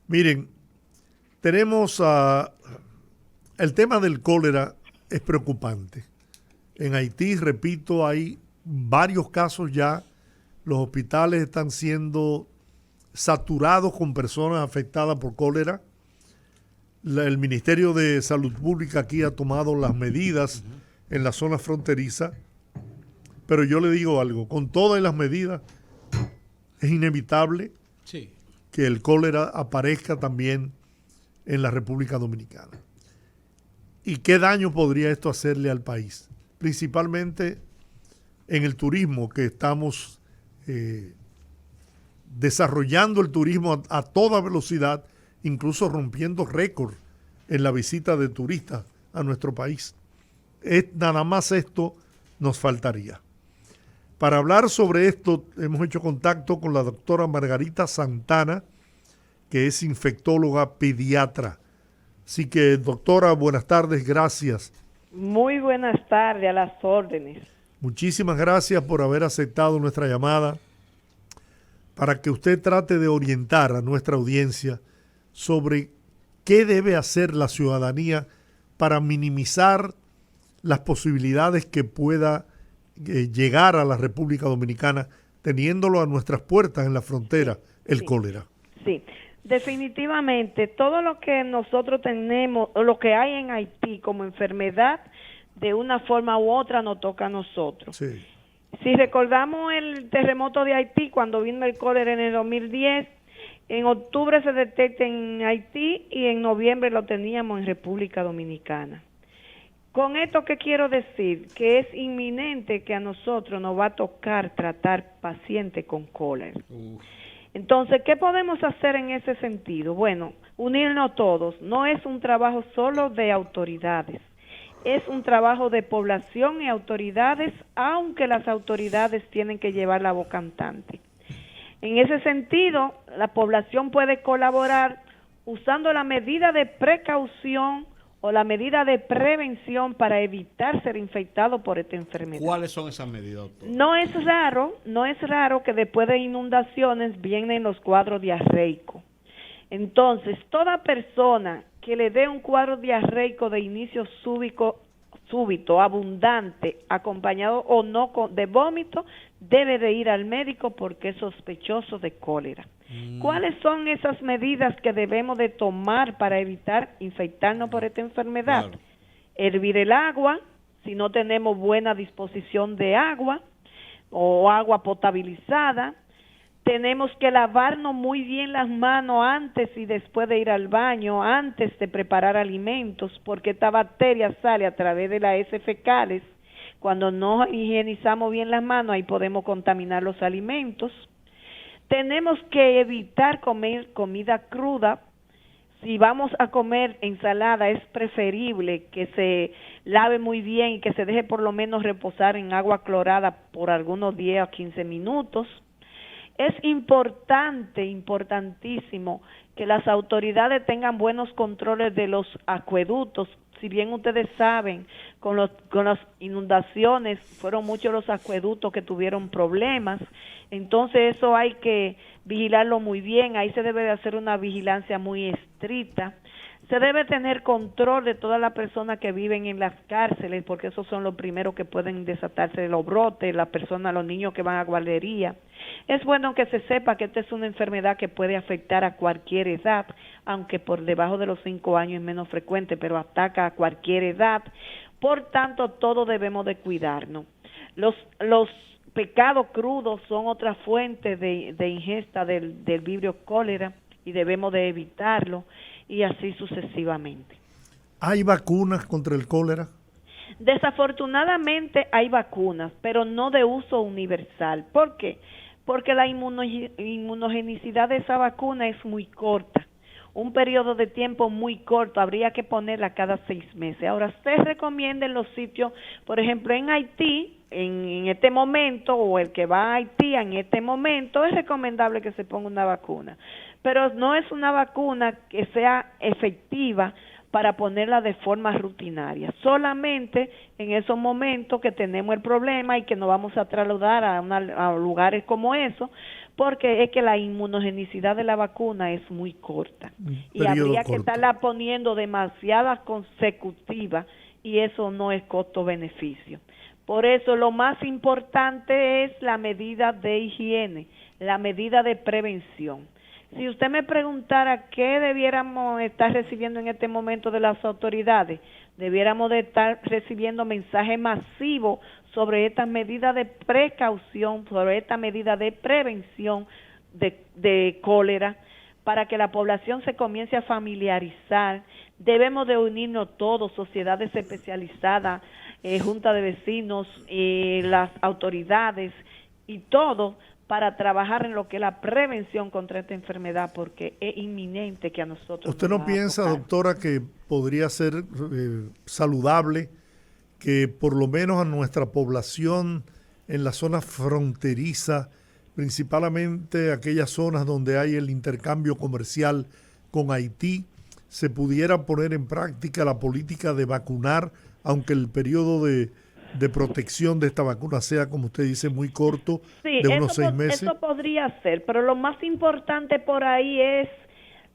Miren, tenemos el tema del cólera es preocupante. En Haití, repito, hay varios casos ya. Los hospitales están siendo saturados con personas afectadas por cólera. El Ministerio de Salud Pública aquí ha tomado las medidas en la zona fronteriza, pero yo le digo algo, con todas las medidas es inevitable Sí. que el cólera aparezca también en la República Dominicana. ¿Y qué daño podría esto hacerle al país? Principalmente en el turismo, que estamos desarrollando el turismo a toda velocidad, incluso rompiendo récord en la visita de turistas a nuestro país. Nada más esto nos faltaría. Para hablar sobre esto hemos hecho contacto con la doctora Margarita Santana, que es infectóloga pediatra. Así que, doctora, buenas tardes, gracias. Muy buenas tardes, a las órdenes. Muchísimas gracias por haber aceptado nuestra llamada para que usted trate de orientar a nuestra audiencia sobre qué debe hacer la ciudadanía para minimizar las posibilidades que pueda llegar a la República Dominicana, teniéndolo a nuestras puertas en la frontera, el cólera. Sí, definitivamente todo lo que nosotros tenemos, o lo que hay en Haití como enfermedad, de una forma u otra nos toca a nosotros. Sí. Si recordamos el terremoto de Haití, cuando vino el cólera en el 2010, en octubre se detecta en Haití y en noviembre lo teníamos en República Dominicana. Con esto, ¿qué quiero decir? Que es inminente que a nosotros nos va a tocar tratar pacientes con cólera. Entonces, ¿qué podemos hacer en ese sentido? Bueno, unirnos todos. No es un trabajo solo de autoridades, es un trabajo de población y autoridades, aunque las autoridades tienen que llevar la voz cantante. En ese sentido, la población puede colaborar usando la medida de precaución o la medida de prevención para evitar ser infectado por esta enfermedad. ¿Cuáles son esas medidas, doctor? No es raro que después de inundaciones vienen los cuadros diarreicos. Entonces, toda persona que le dé un cuadro diarreico de inicio súbito, abundante, acompañado o no de vómito, debe de ir al médico porque es sospechoso de cólera. ¿Cuáles son esas medidas que debemos de tomar para evitar infectarnos por esta enfermedad? Claro. Hervir el agua, si no tenemos buena disposición de agua o agua potabilizada. Tenemos que lavarnos muy bien las manos antes y después de ir al baño, antes de preparar alimentos, porque esta bacteria sale a través de las heces fecales. Cuando no higienizamos bien las manos, ahí podemos contaminar los alimentos. Tenemos que evitar comer comida cruda. Si vamos a comer ensalada, es preferible que se lave muy bien y que se deje por lo menos reposar en agua clorada por algunos 10 a 15 minutos. Es importantísimo que las autoridades tengan buenos controles de los acueductos. Si bien ustedes saben, con las inundaciones fueron muchos los acueductos que tuvieron problemas, entonces eso hay que vigilarlo muy bien. Ahí se debe de hacer una vigilancia muy estricta. Se debe tener control de todas las personas que viven en las cárceles, porque esos son los primeros que pueden desatarse de los brotes, las personas, los niños que van a guardería. Es bueno que se sepa que esta es una enfermedad que puede afectar a cualquier edad, aunque por debajo de los 5 años es menos frecuente, pero ataca a cualquier edad. Por tanto, todos debemos de cuidarnos. Los pescados crudos son otra fuente de ingesta del vibrio cólera y debemos de evitarlo, y así sucesivamente. ¿Hay vacunas contra el cólera? Desafortunadamente hay vacunas, pero no de uso universal. ¿Por qué? Porque la inmunogenicidad de esa vacuna es muy corta. Un periodo de tiempo muy corto, habría que ponerla cada 6 meses. Ahora, se recomienda en los sitios, por ejemplo, en Haití, en este momento, o el que va a Haití en este momento, es recomendable que se ponga una vacuna. Pero no es una vacuna que sea efectiva para ponerla de forma rutinaria, solamente en esos momentos que tenemos el problema y que nos vamos a trasladar a lugares como eso, porque es que la inmunogenicidad de la vacuna es muy corta y habría que estarla poniendo demasiadas consecutivas y eso no es costo-beneficio. Por eso lo más importante es la medida de higiene, la medida de prevención. Si usted me preguntara qué debiéramos estar recibiendo en este momento de las autoridades, debiéramos de estar recibiendo mensajes masivos sobre esta medida de precaución, sobre esta medida de prevención de cólera, para que la población se comience a familiarizar. Debemos de unirnos todos, sociedades especializadas, junta de vecinos, las autoridades y todo, para trabajar en lo que es la prevención contra esta enfermedad, porque es inminente que a nosotros ¿Usted no piensa, doctora, que podría ser saludable que por lo menos a nuestra población en la zona fronteriza, principalmente aquellas zonas donde hay el intercambio comercial con Haití, se pudiera poner en práctica la política de vacunar, aunque el periodo de protección de esta vacuna sea, como usted dice, muy corto, sí, de unos 6 meses? Eso podría ser, pero lo más importante por ahí es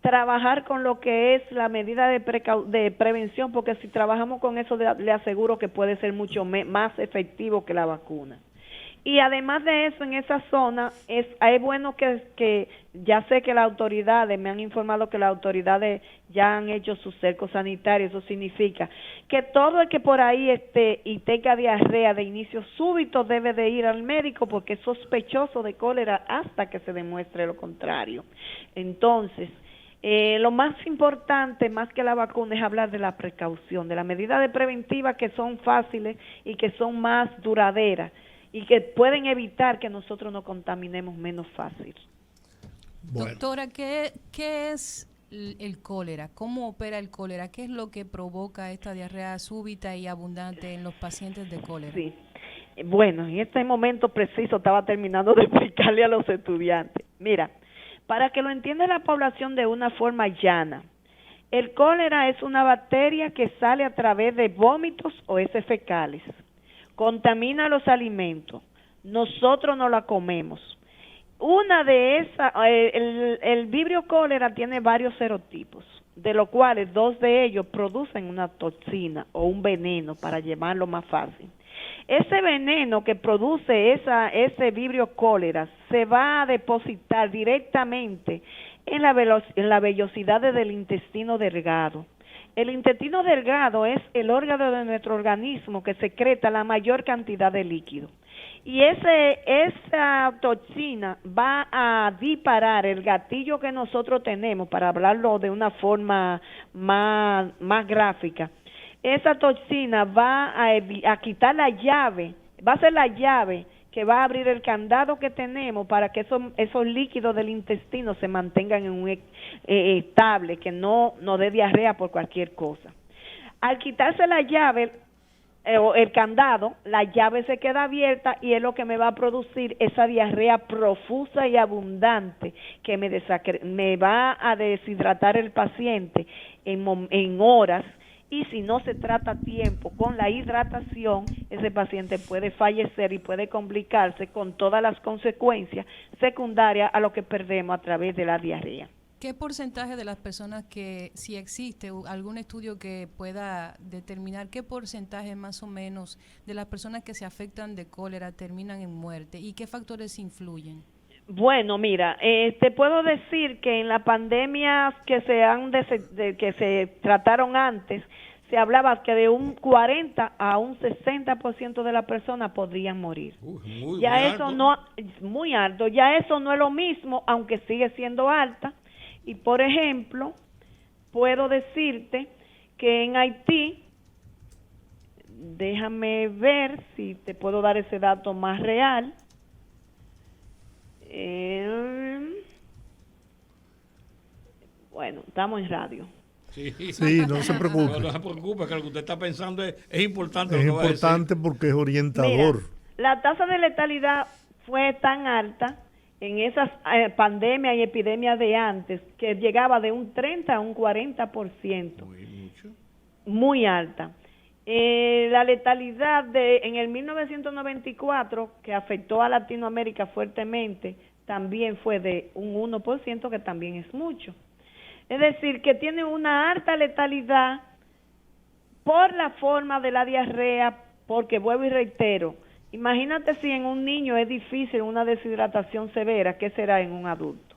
trabajar con lo que es la medida de prevención, porque si trabajamos con eso, le aseguro que puede ser mucho más efectivo que la vacuna. Y además de eso, en esa zona es bueno que ya sé que las autoridades, me han informado que las autoridades ya han hecho sus cercos sanitarios. Eso significa que todo el que por ahí esté y tenga diarrea de inicio súbito debe de ir al médico, porque es sospechoso de cólera hasta que se demuestre lo contrario. Entonces, lo más importante, más que la vacuna, es hablar de la precaución, de las medidas de preventiva que son fáciles y que son más duraderas y que pueden evitar que nosotros nos contaminemos menos fácil. Bueno. Doctora, ¿qué es el cólera? ¿Cómo opera el cólera? ¿Qué es lo que provoca esta diarrea súbita y abundante en los pacientes de cólera? Sí. Bueno, en este momento preciso estaba terminando de explicarle a los estudiantes. Mira, para que lo entienda la población de una forma llana, el cólera es una bacteria que sale a través de vómitos o heces fecales. Contamina los alimentos, nosotros no la comemos. Una de esas, el vibrio cólera tiene varios serotipos, de los cuales 2 de ellos producen una toxina o un veneno, para llamarlo más fácil. Ese veneno que produce ese vibrio cólera se va a depositar directamente en la vellosidades del intestino delgado. El intestino delgado es el órgano de nuestro organismo que secreta la mayor cantidad de líquido. Y esa toxina va a disparar el gatillo que nosotros tenemos, para hablarlo de una forma más gráfica. Esa toxina va a quitar la llave, va a ser la llave que va a abrir el candado que tenemos para que esos líquidos del intestino se mantengan en un estable, que no dé diarrea por cualquier cosa. Al quitarse la llave o el candado, la llave se queda abierta y es lo que me va a producir esa diarrea profusa y abundante que me va a deshidratar el paciente en horas. Y si no se trata a tiempo con la hidratación, ese paciente puede fallecer y puede complicarse con todas las consecuencias secundarias a lo que perdemos a través de la diarrea. ¿Qué porcentaje de las personas que, si existe algún estudio que pueda determinar qué porcentaje más o menos de las personas que se afectan de cólera terminan en muerte y qué factores influyen? Bueno, mira, te puedo decir que en las pandemias que se trataron antes, se hablaba que de un 40 a un 60% de las personas podrían morir. Muy eso alto. no, muy alto. Ya eso no es lo mismo, aunque sigue siendo alta. Y por ejemplo, puedo decirte que en Haití, déjame ver si te puedo dar ese dato más real. Bueno, estamos en radio. Sí, no se preocupe. No se preocupe, que lo que usted está pensando es importante. Es importante porque es orientador. Mira, la tasa de letalidad fue tan alta en esas pandemias y epidemias de antes que llegaba de un 30 a un 40%. Muy alta. La letalidad en el 1994, que afectó a Latinoamérica fuertemente, también fue de un 1%, que también es mucho. Es decir, que tiene una alta letalidad por la forma de la diarrea, porque vuelvo y reitero, imagínate si en un niño es difícil una deshidratación severa, ¿qué será en un adulto?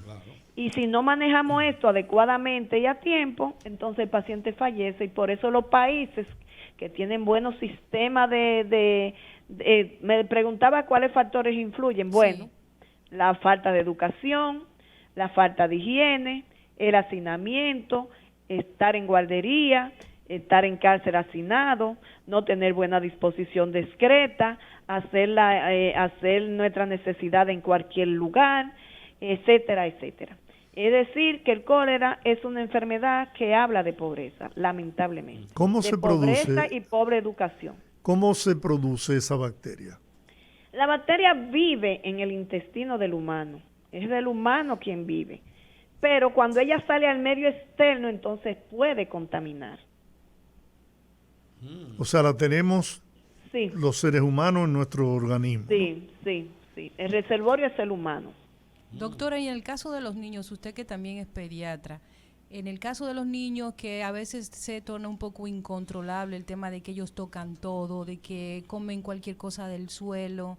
Claro. Y si no manejamos esto adecuadamente y a tiempo, entonces el paciente fallece, y por eso los países que tienen buenos sistemas me preguntaba cuáles factores influyen. Bueno, Sí. la falta de educación, la falta de higiene, el hacinamiento, estar en guardería, estar en cárcel hacinado, no tener buena disposición discreta, hacer nuestra necesidad en cualquier lugar, etcétera, etcétera. Es decir, que el cólera es una enfermedad que habla de pobreza, lamentablemente. ¿Cómo de se pobreza produce? y pobre educación. ¿Cómo se produce esa bacteria? La bacteria vive en el intestino del humano, es del humano quien vive, pero cuando ella sale al medio externo, entonces puede contaminar. O sea, la tenemos Sí, los seres humanos en nuestro organismo. sí, sí, sí. El reservorio es el humano. Doctora, y en el caso de los niños, usted que también es pediatra, en el caso de los niños que a veces se torna un poco incontrolable el tema de que ellos tocan todo, de que comen cualquier cosa del suelo,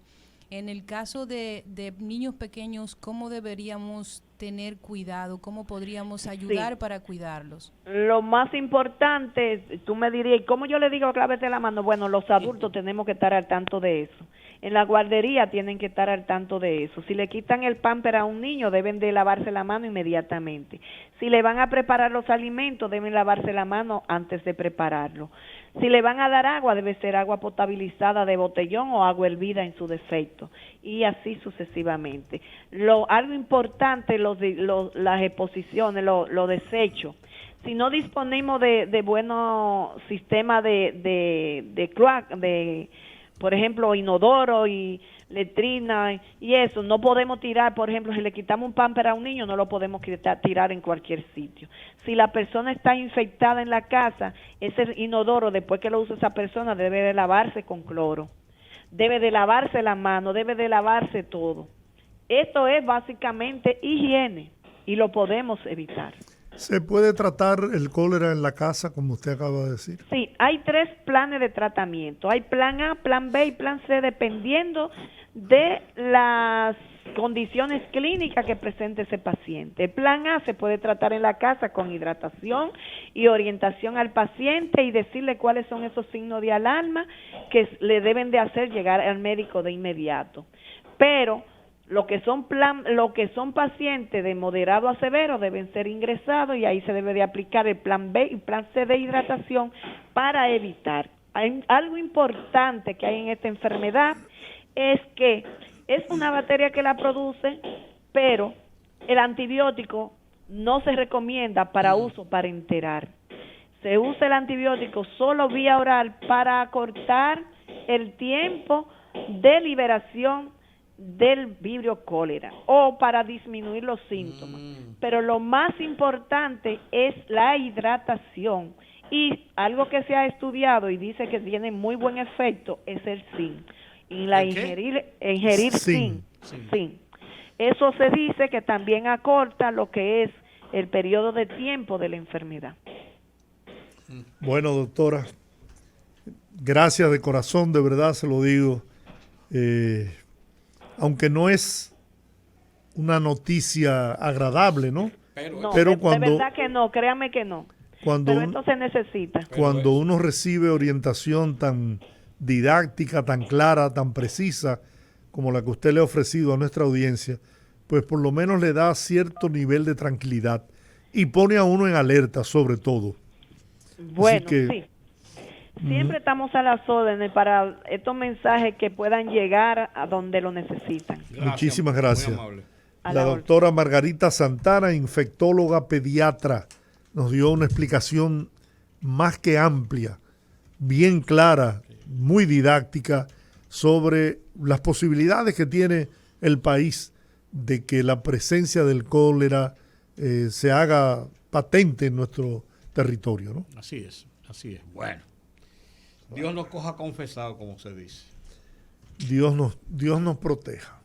en el caso de niños pequeños, ¿cómo deberíamos tener cuidado? ¿Cómo podríamos ayudar para cuidarlos? Lo más importante, tú me dirías, ¿y cómo yo le digo clávete la mano? Bueno, los adultos tenemos que estar al tanto de eso. En la guardería tienen que estar al tanto de eso. Si le quitan el pamper a un niño, deben de lavarse la mano inmediatamente. Si le van a preparar los alimentos, deben lavarse la mano antes de prepararlo. Si le van a dar agua, debe ser agua potabilizada de botellón o agua hervida en su defecto, y así sucesivamente. Algo importante, las exposiciones, los desechos. Si no disponemos de buenos sistemas de cloaca, por ejemplo, inodoro y letrina y eso, no podemos tirar, por ejemplo, si le quitamos un pamper a un niño, no lo podemos tirar en cualquier sitio. Si la persona está infectada en la casa, ese inodoro, después que lo use esa persona, debe de lavarse con cloro, debe de lavarse la mano, debe de lavarse todo. Esto es básicamente higiene y lo podemos evitar. ¿Se puede tratar el cólera en la casa, como usted acaba de decir? Sí, hay 3 planes de tratamiento. Hay plan A, plan B y plan C, dependiendo de las condiciones clínicas que presente ese paciente. El plan A se puede tratar en la casa con hidratación y orientación al paciente y decirle cuáles son esos signos de alarma que le deben de hacer llegar al médico de inmediato. Pero lo que son pacientes de moderado a severo deben ser ingresados, y ahí se debe de aplicar el plan B y plan C de hidratación para evitar. Algo importante que hay en esta enfermedad es que es una bacteria que la produce, pero el antibiótico no se recomienda para uso parenteral. Se usa el antibiótico solo vía oral para acortar el tiempo de liberación del vibrio cólera o para disminuir los síntomas. Pero lo más importante es la hidratación, y algo que se ha estudiado y dice que tiene muy buen efecto es el zinc. Y ingerir zinc. Zinc. Eso se dice que también acorta lo que es el periodo de tiempo de la enfermedad. Bueno, doctora, gracias de corazón, de verdad se lo digo. Aunque no es una noticia agradable, ¿no? No, pero de verdad que no, créame que no. Pero esto se necesita. Cuando uno recibe orientación tan didáctica, tan clara, tan precisa, como la que usted le ha ofrecido a nuestra audiencia, pues por lo menos le da cierto nivel de tranquilidad y pone a uno en alerta sobre todo. Bueno, sí. Siempre estamos a las órdenes para estos mensajes que puedan llegar a donde lo necesitan. Gracias, muchísimas gracias. La orden. doctora Margarita Santana, infectóloga pediatra, nos dio una explicación más que amplia, bien clara, muy didáctica sobre las posibilidades que tiene el país de que la presencia del cólera se haga patente en nuestro territorio, ¿no? Así es, así es. Bueno, Dios nos coja confesado, como se dice. Dios nos proteja.